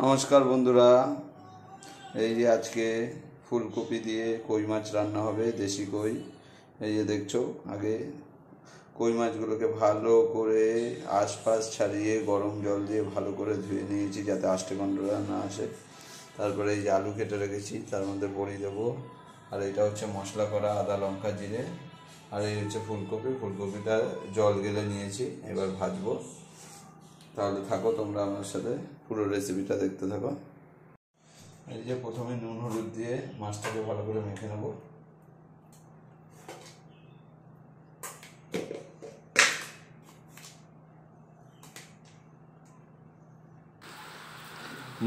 নমস্কার বন্ধুরা, এই যে আজকে ফুলকপি দিয়ে কই মাছ রান্না হবে, দেশি কই। এই যে দেখছো, আগে কই মাছগুলোকে ভালো করে আশপাশ ছাড়িয়ে গরম জল দিয়ে ভালো করে ধুয়ে নিয়েছি যাতে আষ্টে গন্ধটা না আসে। তারপরে এই যে আলু কেটে রেখেছি, তার মধ্যে বড়ি দেবো। আর এটা হচ্ছে মশলা করা আদা লঙ্কা জিরে। আর এই হচ্ছে ফুলকপিটা জল গেলে নিয়েছি, এবার ভাজবো। তাহলে থাকো তোমরা আমার সাথে, পুরো রেসিপিটা দেখতে থাকো। এই যে প্রথমে নুন হলুদ দিয়ে মাছটাকে ভালো করে মেখে নেব।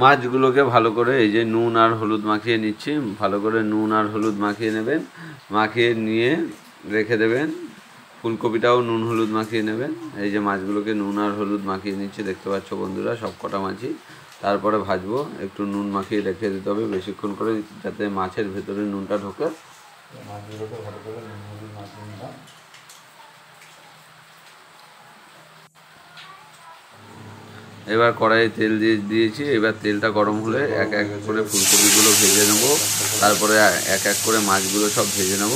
মাছগুলোকে ভালো করে এই যে নুন আর হলুদ মাখিয়ে নিচ্ছি। ভালো করে নুন আর হলুদ মাখিয়ে নেবেন, মাখিয়ে নিয়ে রেখে দেবেন। ফুলকপিটাও নুন হলুদ মাখিয়ে নেবেন। এই যে মাছগুলোকে নুন আর হলুদ মাখিয়ে নিচ্ছি, দেখতে পাচ্ছ বন্ধুরা, সব কটা মাছই। তারপরে ভাজবো, একটু নুন মাখিয়ে রেখে দিতে হবে বেশিক্ষণ করে, যাতে মাছের ভেতরে নুনটা ঢোকে। মাছগুলোকে ভালো করে নুন হলুদ মাখিয়ে নিলাম। এবার কড়াইয়ে তেল দিয়েছি। এবার তেলটা গরম হলে এক এক করে ফুলকপিগুলো ভেজে নেব, তারপরে এক এক করে মাছগুলো সব ভেজে নেব।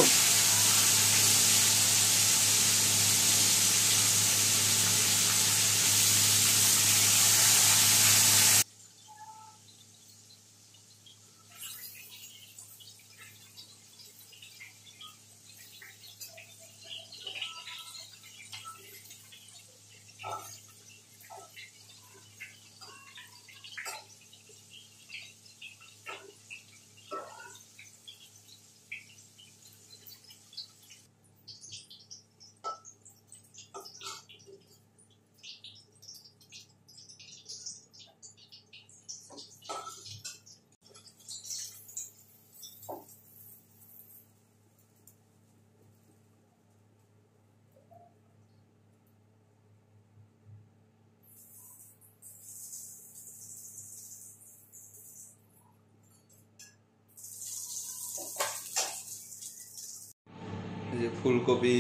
যে ফুলকপি,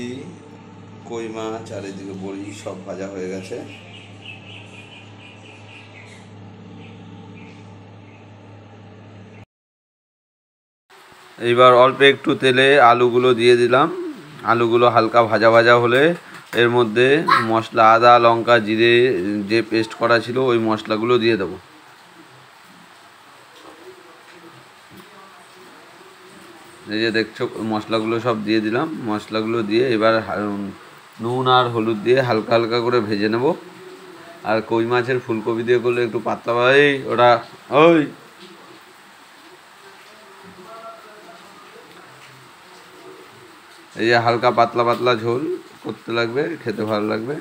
কই মাছ আর এদিকে বড়ি সব ভাজা হয়ে গেছে। এইবার অল্প একটু তেলে আলুগুলো দিয়ে দিলাম। আলুগুলো হালকা ভাজা ভাজা হলে এর মধ্যে মশলা আদা লঙ্কা জিরে যে পেস্ট করা ছিল ওই মশলাগুলো দিয়ে দেবো। এই যে দেখছো মশলাগুলো সব দিয়ে দিলাম। মশলাগুলো দিয়ে এবার নুন আর হলুদ দিয়ে হালকা হালকা করে ভেজে নেব। আর কই মাছের ফুলকপি দিয়ে করলে একটু পাতলা ভাই ওটা ওই এই যে হালকা পাতলা পাতলা ঝোল করতে লাগবে, খেতে ভালো লাগবে।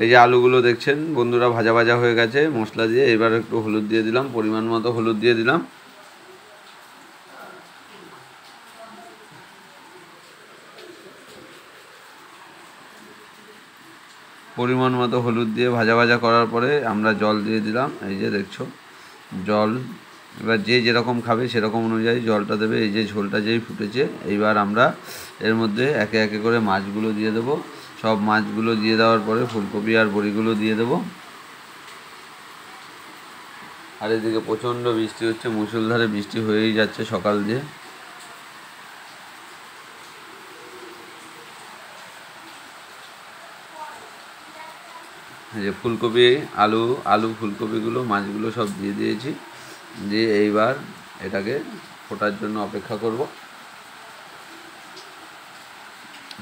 এই যে আলুগুলো দেখছেন বন্ধুরা ভাজা ভাজা হয়ে গেছে মশলা দিয়ে। এবার একটু হলুদ দিয়ে দিলাম, পরিমাণ মতো হলুদ দিয়ে দিলাম। পরিমাণ মতো হলুদ দিয়ে ভাজা ভাজা করার পরে আমরা জল দিয়ে দিলাম। এই যে দেখছো জল, এবার যে যেরকম খাবে সেরকম অনুযায়ী জলটা দেবে। এই যে ঝোলটা যেই ফুটেছে, এইবার আমরা এর মধ্যে একে একে করে মাছগুলো দিয়ে দেবো। সব মাছগুলো দিয়ে দেওয়ার পরে ফুলকপি আর বড়িগুলো দিয়ে দেবো। আর এদিকে প্রচণ্ড বৃষ্টি হচ্ছে, মুষলধারে বৃষ্টি হয়েই যাচ্ছে সকাল দিয়ে। এই যে ফুলকপি আলু ফুলকপিগুলো মাছগুলো সব দিয়ে দিয়েছি, দিয়ে এইবার এটাকে ফোটার জন্য অপেক্ষা করব।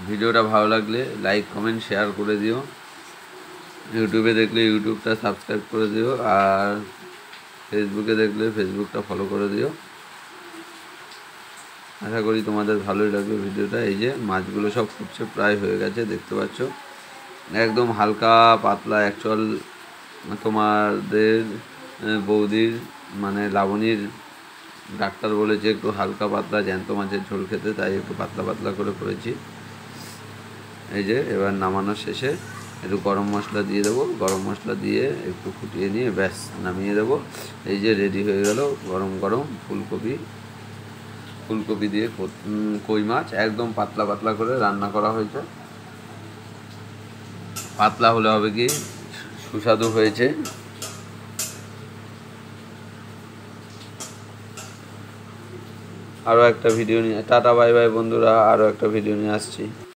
ভিডিওটা ভালো লাগলে লাইক কমেন্ট শেয়ার করে দিও। ইউটিউবে দেখলে ইউটিউবটা সাবস্ক্রাইব করে দিও, আর ফেসবুকে দেখলে ফেসবুকটা ফলো করে দিও। আশা করি তোমাদের ভালোই লাগবে ভিডিওটা। এই যে মাছগুলো সব ফুটছে, প্রায় হয়ে গেছে দেখতে পাচ্ছ। একদম হালকা পাতলা, অ্যাকচুয়াল তোমাদের বৌদির মানে লাবণীর ডাক্তার বলেছে একটু হালকা পাতলা জ্যান্ত মাছের ঝোল খেতে, তাই একটু পাতলা পাতলা করে করেছি। এই যে এবার নামানোর শেষে একটু গরম মশলা দিয়ে দেবো। গরম মশলা দিয়ে একটু ফুটিয়ে নিয়ে ব্যাস নামিয়ে দেবো। এই যে রেডি হয়ে গেল গরম গরম ফুলকপি দিয়ে কই মাছ। একদম পাতলা পাতলা করে রান্না করা হয়েছে। পাতলা হলে হবে কি সুস্বাদু হয়েছে। আরও একটা ভিডিও নিয়ে। টাটা বাই বাই বন্ধুরা, আরও একটা ভিডিও নিয়ে আসছি।